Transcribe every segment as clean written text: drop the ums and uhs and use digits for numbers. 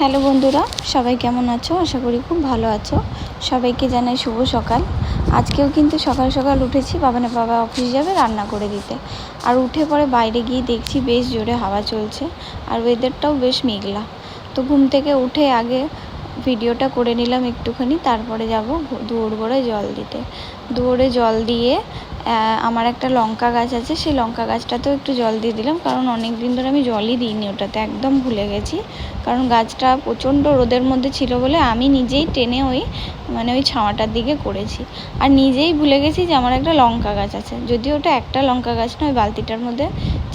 Hello বন্ধুরা, সবাই কেমন আছো? আশা করি খুব ভালো আছো। সবাইকে জানাই শুভ সকাল। আজকেও কিন্তু সকাল সকাল উঠেছি, বাবা অফিস যাবে রান্না করে দিতে। আর উঠে পরে বাইরে গিয়ে দেখছি বেশ জোরে হাওয়া চলছে আর ওয়েদারটাও বেশ মেঘলা। তো ঘুম থেকে উঠে আগে ভিডিওটা করে নিলাম একটুখানি, তারপরে যাব দুয়োরে জল দিতে। দুয়োরে জল দিয়ে আমার একটা লঙ্কা গাছ আছে, সেই লঙ্কা গাছটাতেও একটু জল দিয়ে দিলাম, কারণ অনেক দিন ধরে আমি জলই দিইনি, ওটাতে একদম ভুলে গেছি। কারণ গাছটা প্রচণ্ড রোদের মধ্যে ছিল বলে আমি নিজেই টেনে ওই ছাওয়াটার দিকে করেছি। আর নিজেই ভুলে গেছি যে আমার একটা লঙ্কা গাছ আছে, যদিও ওটা একটা লঙ্কা গাছ নয়, বালতিটার মধ্যে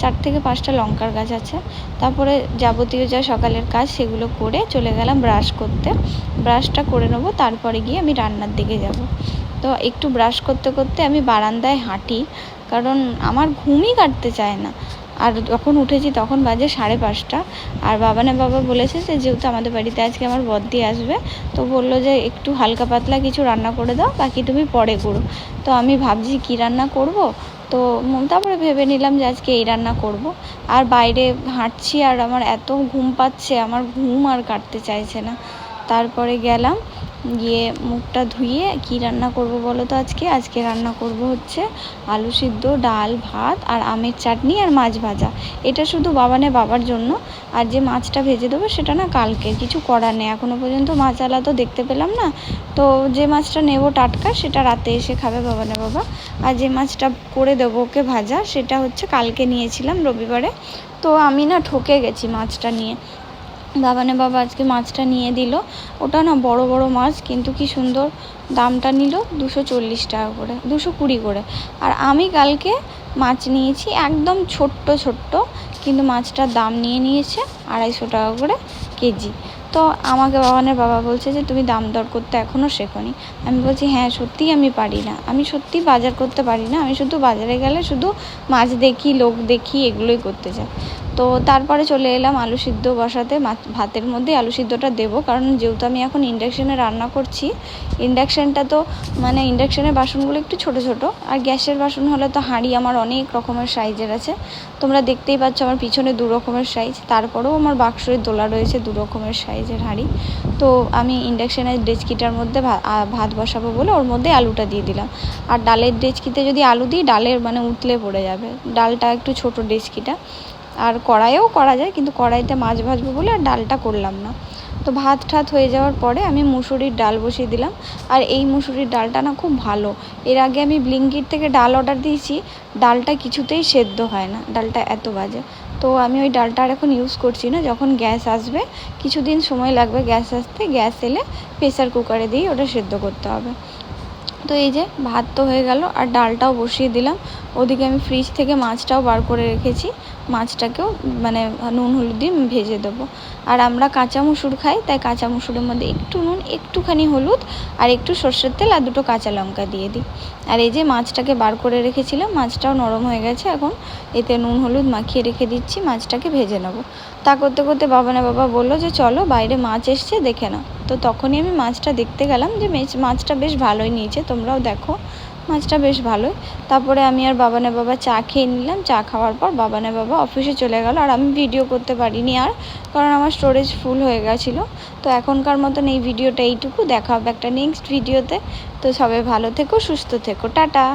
4 থেকে 5টা লঙ্কার গাছ আছে। তারপরে যাবতীয় যা সকালের কাজ সেগুলো করে চলে গেলাম ব্রাশ করতে। ব্রাশটা করে নেবো, তারপরে গিয়ে আমি রান্নার দিকে যাব। তো একটু ব্রাশ করতে করতে আমি বারান্দায় হাঁটি, কারণ আমার ঘুমই কাটতে চায় না। আর যখন উঠেছি তখন বাজে 5:30। আর বাবা বলেছে যে যেহেতু আমাদের বাড়িতে আজকে আমার বদ্দি আসবে, তো বললো যে একটু হালকা পাতলা কিছু রান্না করে দাও, বাকি তুমি পরে করো। তো আমি ভাবছি কী রান্না করব। তো তারপরে ভেবে নিলাম যে আজকে এই রান্না করব। আর বাইরে হাঁটছি আর আমার এত ঘুম পাচ্ছে, আমার ঘুম আর কাটতে চাইছে না। তারপরে গেলাম, গিয়ে মুখটা ধুয়ে কী রান্না করব বলো তো? আজকে রান্না করব হচ্ছে আলু সিদ্ধ, ডাল, ভাত আর আমের চাটনি আর মাছ ভাজা। এটা শুধু বাবার জন্য। আর যে মাছটা ভেজে দেবো সেটা না কালকে, কিছু করার নেই, এখনও পর্যন্ত মাছওয়ালা তো দেখতে পেলাম না। তো যে মাছটা নেব টাটকা সেটা রাতে এসে খাবে বাবা। আর যে মাছটা করে দেবো ওকে ভাজা, সেটা হচ্ছে কালকে নিয়েছিলাম রবিবারে। তো আমি না ঠকে গেছি মাছটা নিয়ে। বাবা আজকে মাছটা নিয়ে দিল। ওটা না বড় বড় মাছ, কিন্তু কি সুন্দর দামটা নিল, 240 টাকা করে, 220 করে। আর আমি কালকে মাছ নিয়েছি একদম ছোট্ট, কিন্তু মাছটার দাম নিয়েছে 250 টাকা করে কেজি। তো আমাকে বাবা বলছে যে তুমি দাম দর করতে এখনও শেখোনি। আমি বলছি হ্যাঁ, সত্যিই আমি পারি না, আমি সত্যি বাজার করতে পারি না। আমি শুধু বাজারে গেলে শুধু মাছ দেখি, লোক দেখি, এগুলোই করতে চাই। তো তারপরে চলে এলাম আলু সিদ্ধ বসাতে। ভাতের মধ্যে আলু সিদ্ধটা দেবো, কারণ যেহেতু আমি এখন ইন্ডাকশানে রান্না করছি, ইন্ডাকশানটা তো ইন্ডাকশানের বাসনগুলো একটু ছোট, আর গ্যাসের বাসন হলে তো হাঁড়ি আমার অনেক রকমের সাইজের আছে। তোমরা দেখতেই পাচ্ছ আমার পিছনে 2 রকমের সাইজ, তারপরেও আমার বাক্সের দোলা রয়েছে 2 রকমের সাইজের হাঁড়ি। তো আমি ইন্ডাকশানের ডেচকিটার মধ্যে ভাত বসাবো বলে ওর মধ্যে আলুটা দিয়ে দিলাম। আর ডালের ডেচকিতে যদি আলু দিই, ডালের উতলে পড়ে যাবে, ডালটা একটু ছোট ডেচকিটা। আর কড়াইয়েও করা যায়, কিন্তু কড়াইতে মাছ ভাজবো বলে আর ডালটা করলাম না। তো ভাত ঠাত হয়ে যাওয়ার পরে আমি মুসুরির ডাল বসিয়ে দিলাম। আর এই মুসুরির ডালটা না খুব ভালো। এর আগে আমি ব্লিঙ্কিট থেকে ডাল অর্ডার দিয়েছি, ডালটা কিছুতেই সেদ্ধ হয় না, ডালটা এত বাজে। তো আমি ওই ডালটা আর এখন ইউজ করছি না। যখন গ্যাস আসবে, কিছুদিন সময় লাগবে গ্যাস আসতে, গ্যাস এলে প্রেসার কুকারে দিয়ে ওটা সেদ্ধ করতে হবে। তো এই যে ভাত তো হয়ে গেল, আর ডালটাও বসিয়ে দিলাম। ওদিকে আমি ফ্রিজ থেকে মাছটাও বার করে রেখেছি, মাছটাকেও নুন হলুদ দিয়ে ভেজে দেবো। আর আমরা কাঁচা মুসুর খাই, তাই কাঁচা মুসুরের মধ্যে একটু নুন, একটুখানি হলুদ আর একটু সর্ষের তেল আর 2টো কাঁচা লঙ্কা দিয়ে দিই। আর এই যে মাছটাকে বার করে রেখেছিলাম, মাছটাও নরম হয়ে গেছে, এখন এতে নুন হলুদ মাখিয়ে রেখে দিচ্ছি, মাছটাকে ভেজে নেবো। তা করতে করতে বাবা বললো যে চলো বাইরে মাছ এসছে দেখে নাও। তো তখনই আমি মাছটা দেখতে গেলাম, যে মাছটা বেশ ভালোই নিয়েছে, তোমরাও দেখো মাছটা বেশ ভালোই। তারপরে আমি আর বাবা চা খেয়ে নিলাম। চা খাওয়ার পর বাবা অফিসে চলে গেল, আর আমি ভিডিও করতে পারিনি আর, কারণ আমার স্টোরেজ ফুল হয়ে গেছিলো। তো এখনকার মতন এই ভিডিওটা এইটুকু, দেখা হবে একটা নেক্সট ভিডিওতে। তো সবাই ভালো থেকো, সুস্থ থেকো, টাটা।